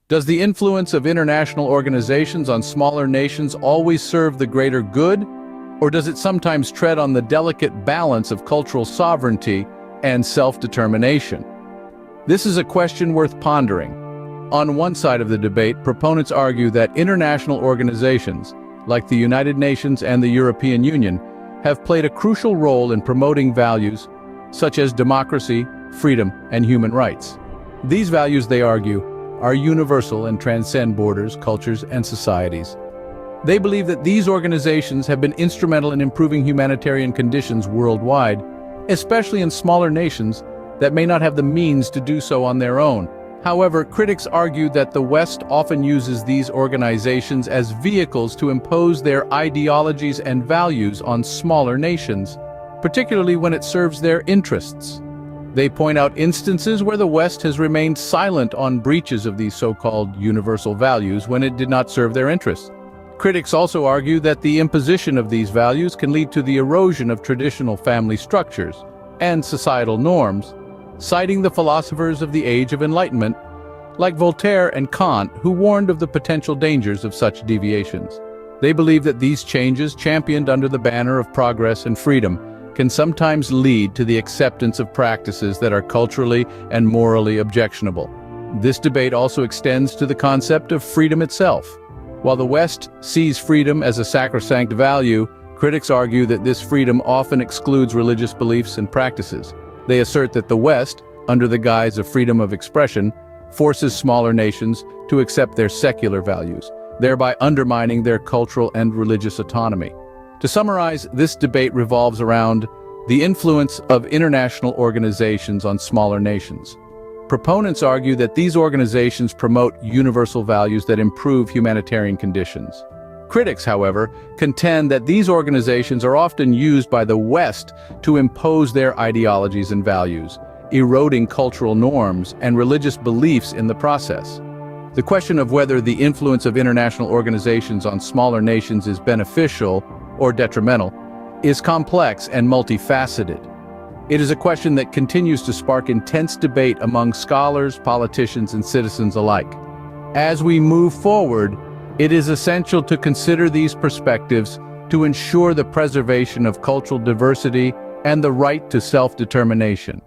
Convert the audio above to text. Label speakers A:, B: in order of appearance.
A: Does the influence of international organizations on smaller nations always serve the greater good, or does it sometimes tread on the delicate balance of cultural sovereignty and self-determination? This is a question worth pondering. On one side of the debate, proponents argue that international organizations, like the United Nations and the European Union, have played a crucial role in promoting values such as democracy, freedom, and human rights. These values, they argue, are universal and transcend borders, cultures, and societies. They believe that these organizations have been instrumental in improving humanitarian conditions worldwide, especially in smaller nations that may not have the means to do so on their own. However, critics argue that the West often uses these organizations as vehicles to impose their ideologies and values on smaller nations, particularly when it serves their interests. They point out instances where the West has remained silent on breaches of these so-called universal values when it did not serve their interests. Critics also argue that the imposition of these values can lead to the erosion of traditional family structures and societal norms, citing the philosophers of the Age of Enlightenment, like Voltaire and Kant, who warned of the potential dangers of such deviations. They believe that these changes, championed under the banner of progress and freedom, can sometimes lead to the acceptance of practices that are culturally and morally objectionable. This debate also extends to the concept of freedom itself. While the West sees freedom as a sacrosanct value, critics argue that this freedom often excludes religious beliefs and practices. They assert that the West, under the guise of freedom of expression, forces smaller nations to accept their secular values, thereby undermining their cultural and religious autonomy. To summarize, this debate revolves around the influence of international organizations on smaller nations. Proponents argue that these organizations promote universal values that improve humanitarian conditions. Critics, however, contend that these organizations are often used by the West to impose their ideologies and values, eroding cultural norms and religious beliefs in the process. The question of whether the influence of international organizations on smaller nations is beneficial or detrimental is complex and multifaceted. It is a question that continues to spark intense debate among scholars, politicians, and citizens alike. As we move forward, it is essential to consider these perspectives to ensure the preservation of cultural diversity and the right to self-determination.